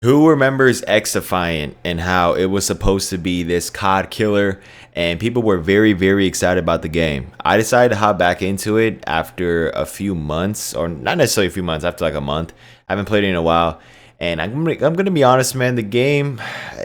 Who remembers XDefiant and how it was supposed to be this COD killer and people were very, very excited about the game? I decided to hop back into it after a few months, or not necessarily a few months, after like a month. I haven't played it in a while. And I'm gonna be honest, man, the game,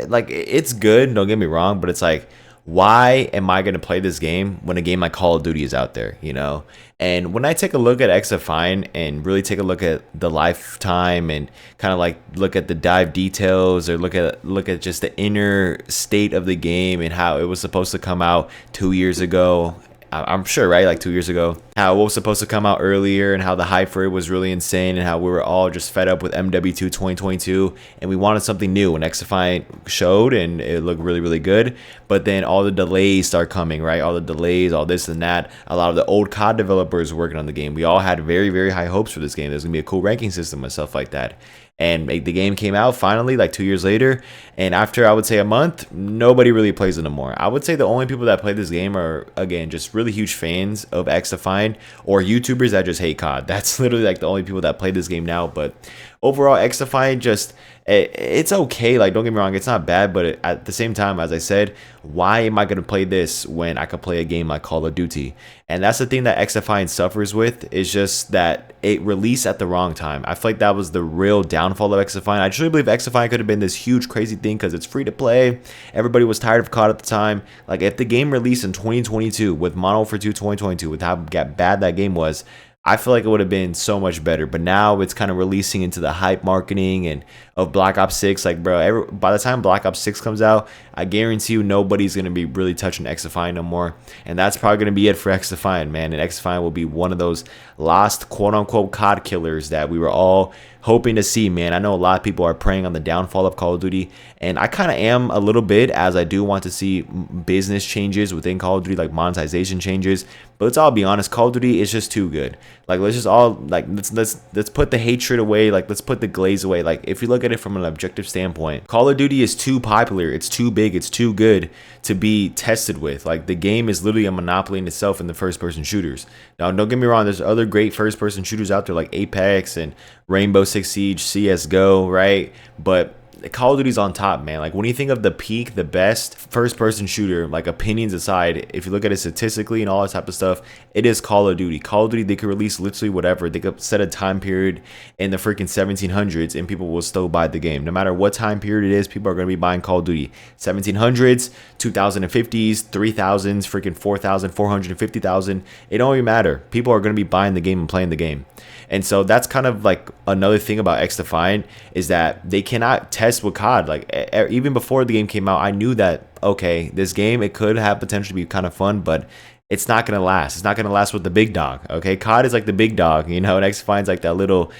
like it's good, don't get me wrong, but it's like, why am I gonna play this game when a game like Call of Duty is out there, you know? And when I take a look at XDefiant and really take a look at the lifetime and kind of like look at the dive details or look at just the inner state of the game and how it was supposed to come out 2 years ago, I'm sure, right? Like 2 years ago, how it was supposed to come out earlier and how the hype for it was really insane and how we were all just fed up with MW2 2022 and we wanted something new. And XDefiant showed and it looked really, really good. But then all the delays start coming, right? All the delays, all this and that. A lot of the old COD developers working on the game. We all had very, very high hopes for this game. There's gonna be a cool ranking system and stuff like that. And the game came out finally like 2 years later, and after I would say a month, nobody really plays it anymore. I would say the only people that play this game are, again, just really huge fans of XDefiant or YouTubers that just hate COD. That's literally like the only people that play this game now. But overall, XDefiant just it's okay. Like, don't get me wrong, it's not bad, but at the same time, as I said, why am I gonna play this when I could play a game like Call of Duty? And that's the thing that XDefiant suffers with, is just that it released at the wrong time. I feel like that was the real downfall of XDefiant. I truly believe XDefiant could have been this huge crazy thing because it's free to play. Everybody was tired of COD at the time. Like, if the game released in 2022 with Modern Warfare 2 2022, with how bad that game was, I feel like it would have been so much better. But now it's kind of releasing into the hype marketing and of Black Ops 6. Like, bro, by the time Black Ops 6 comes out, I guarantee you nobody's going to be really touching XDefiant no more. And that's probably going to be it for XDefiant, man. And XDefiant will be one of those lost quote-unquote COD killers that we were all hoping to see, man. I know a lot of people are preying on the downfall of Call of Duty, and I kind of am a little bit, as I do want to see business changes within Call of Duty, like monetization changes. But let's all be honest, Call of Duty is just too good. Like, let's just all like let's put the hatred away. Like, let's put the glaze away. Like, if you look at it from an objective standpoint, Call of Duty is too popular. It's too big. It's too good to be tested with. Like, the game is literally a monopoly in itself in the first-person shooters. Now, don't get me wrong. There's other great first-person shooters out there like Apex and Rainbow Six Siege, CS:GO, right? But Call of Duty's on top, man. Like, when you think of the peak, the best first-person shooter, like, opinions aside, if you look at it statistically and all that type of stuff, it is Call of Duty. Call of Duty, they could release literally whatever. They could set a time period in the freaking 1700s and people will still buy the game. No matter what time period it is, people are going to be buying Call of Duty. 1700s, 2050s, 3000s, freaking 4000, 450,000. It don't even matter. People are going to be buying the game and playing the game. And so that's kind of like another thing about XDefiant, is that they cannot test with COD. Like, even before the game came out, I knew that, okay, this game, it could have potentially be kind of fun, but it's not going to last. It's not going to last with the big dog. Okay, COD is like the big dog, you know, and XDefiant's like that little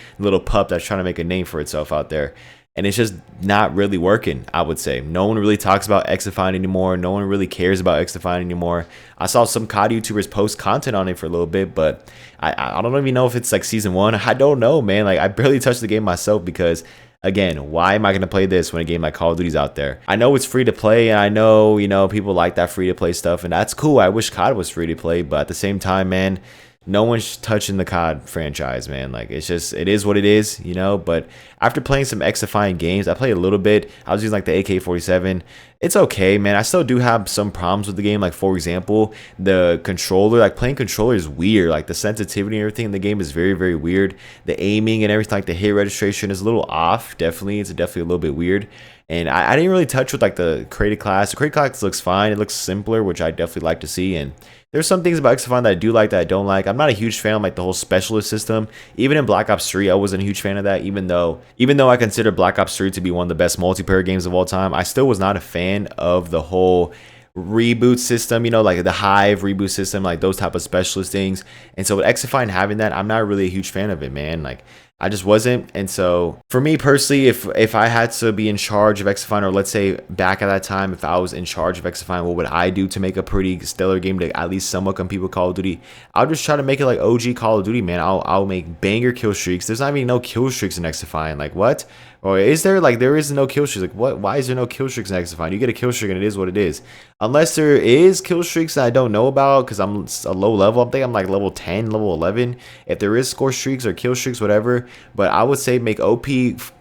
pup that's trying to make a name for itself out there. And it's just not really working, I would say. No one really talks about XDefiant anymore. No one really cares about XDefiant anymore. I saw some COD YouTubers post content on it for a little bit, but I don't even know if it's like season one. I don't know, man. Like, I barely touched the game myself because, again, why am I going to play this when a game like Call of Duty's out there? I know it's free to play, and I know, you know, people like that free to play stuff, and that's cool. I wish COD was free to play, but at the same time, man, no one's touching the COD franchise, man. Like, it's just, it is what it is, you know. But after playing some XDefiant games, I played a little bit. I was using like the AK-47. It's okay, man. I still do have some problems with the game. Like, for example, the controller, like, playing controller is weird. Like, the sensitivity and everything in the game is very, very weird. The aiming and everything, like the hit registration is a little off. Definitely, it's definitely a little bit weird. And I didn't really touch with like the created class. The created class looks fine. It looks simpler, which I definitely like to see. And there's some things about XDefiant that I do like that I don't like. I'm not a huge fan of like the whole specialist system. Even in Black Ops 3, I wasn't a huge fan of that. Even though I consider Black Ops 3 to be one of the best multiplayer games of all time, I still was not a fan of the whole reboot system, you know, like the Hive reboot system, like those type of specialist things. And so with XDefiant having that, I'm not really a huge fan of it, man. Like, I just wasn't. And so for me personally, if I had to be in charge of XDefiant, or let's say back at that time, if I was in charge of XDefiant, what would I do to make a pretty stellar game to at least somewhat compete with Call of Duty? I'll just try to make it like OG Call of Duty, man. I'll make banger kill streaks. There's not even no kill streaks in XDefiant. Like, what? Or is there? Like, there is no kill streaks. Like, what? Why is there no kill streaks in XDefiant? You get a kill streak and it is what it is. Unless there is kill streaks that I don't know about because I'm a low level. I'm thinking I'm like level 10, level 11. If there is score streaks or kill streaks, whatever, but I would say make OP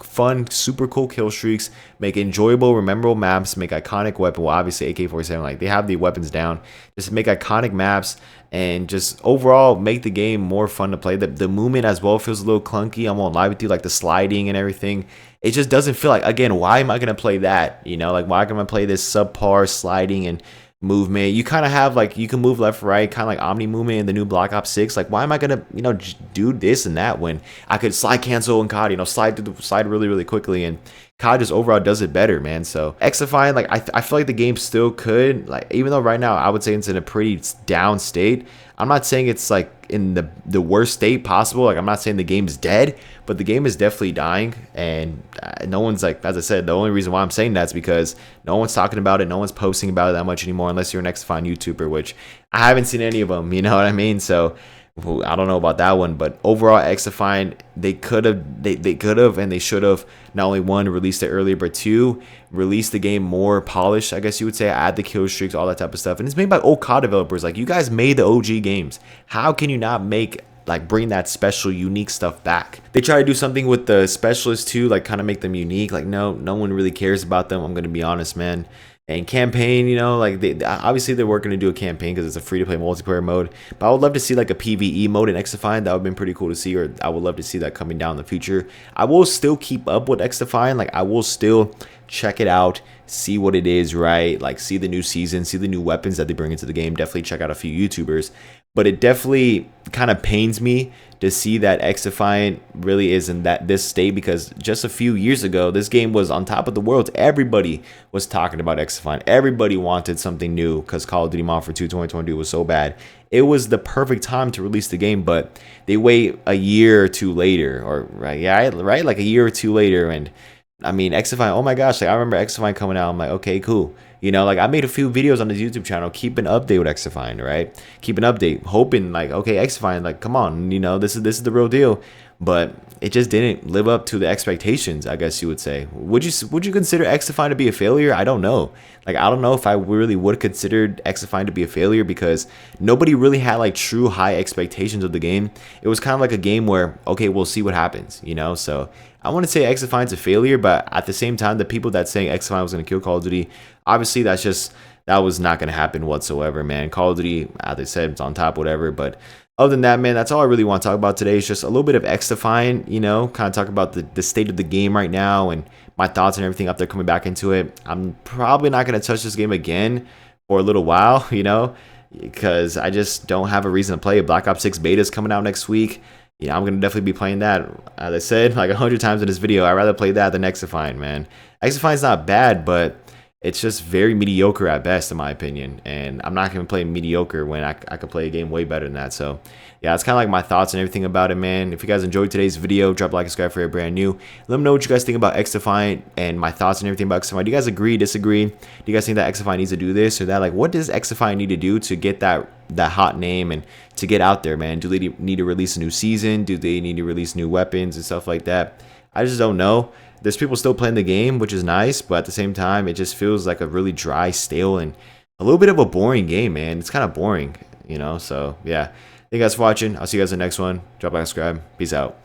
fun, super cool kill streaks, make enjoyable, memorable maps, make iconic weapon. Well, obviously AK-47, like they have the weapons down. Just make iconic maps and just overall make the game more fun to play. The movement as well feels a little clunky. I won't lie with you, like the sliding and everything. It just doesn't feel like, again, why am I gonna play that? You know, like why am I gonna play this subpar sliding and movement? You kind of have like, you can move left, right, kind of like omni movement in the new Black Ops 6. Like why am I gonna, you know, do this and that when I could slide cancel and COD, you know, slide really really quickly, and COD just overall does it better, man. So XDefiant, like I feel like the game still could, like, even though right now I would say it's in a pretty down state. I'm not saying it's like in the worst state possible. Like I'm not saying the game's dead, but the game is definitely dying, and no one's, like, as I said, the only reason why I'm saying that's because no one's talking about it, no one's posting about it that much anymore, unless you're an XDefiant YouTuber, which I haven't seen any of them. You know what I mean? So I don't know about that one, but overall, XDefiant, they could have and they should have not only one, released it earlier, but two, release the game more polished, I guess you would say, add the kill streaks, all that type of stuff. And it's made by old COD developers. Like, you guys made the OG games. How can you not bring that special, unique stuff back? They try to do something with the specialists too, like kind of make them unique. Like, no one really cares about them. I'm gonna be honest, man. And campaign, you know, like obviously they're working to do a campaign because it's a free-to-play multiplayer mode, but I would love to see like a PvE mode in XDefiant. That would have been pretty cool to see, or I would love to see that coming down in the future. I will still keep up with XDefiant. Like I will still check it out, see what it is, right? Like see the new season, see the new weapons that they bring into the game. Definitely check out a few YouTubers, but it definitely kind of pains me to see that XDefiant really is in this state, because just a few years ago this game was on top of the world. Everybody was talking about XDefiant. Everybody wanted something new because Call of Duty Modern Warfare 2 2022 was so bad. It was the perfect time to release the game, but they wait a year or two later, or right, like a year or two later. And I mean, XDefiant, oh my gosh, like I remember XDefiant coming out. I'm like, okay, cool. You know, like I made a few videos on this YouTube channel, keep an update with XDefiant, right? Keep an update, hoping like, okay, XDefiant, like, come on, you know, this is the real deal. But it just didn't live up to the expectations, I guess you would say. Would you consider XDefiant to be a failure? I don't know. Like, I don't know if I really would consider XDefiant to be a failure, because nobody really had like true high expectations of the game. It was kind of like a game where, okay, we'll see what happens, you know? So I want to say XDefiant's a failure, but at the same time, the people that saying XDefiant was going to kill Call of Duty, obviously that was not going to happen whatsoever, man. Call of Duty, as I said, it's on top, whatever. But other than that, man, that's all I really want to talk about today. Is just a little bit of XDefiant, you know, kind of talk about the state of the game right now and my thoughts and everything after coming back into it. I'm probably not going to touch this game again for a little while, you know, because I just don't have a reason to play it. Black Ops 6 beta is coming out next week. Yeah, I'm going to definitely be playing that. As I said like 100 times in this video, I'd rather play that than XDefiant, man. XDefiant's not bad, but it's just very mediocre at best, in my opinion. And I'm not going to play mediocre when I could play a game way better than that. So, yeah, it's kind of like my thoughts and everything about it, man. If you guys enjoyed today's video, drop a like and subscribe if you're brand new. Let me know what you guys think about XDefiant and my thoughts and everything about XDefiant. Do you guys agree, disagree? Do you guys think that XDefiant needs to do this or that? Like, what does XDefiant need to do to get that hot name and to get out there, man? Do they need to release a new season? Do they need to release new weapons and stuff like that? I just don't know. There's people still playing the game, which is nice, but at the same time, it just feels like a really dry, stale, and a little bit of a boring game, man. It's kind of boring, you know? So, yeah. Thank you guys for watching. I'll see you guys in the next one. Drop a like, subscribe. Peace out.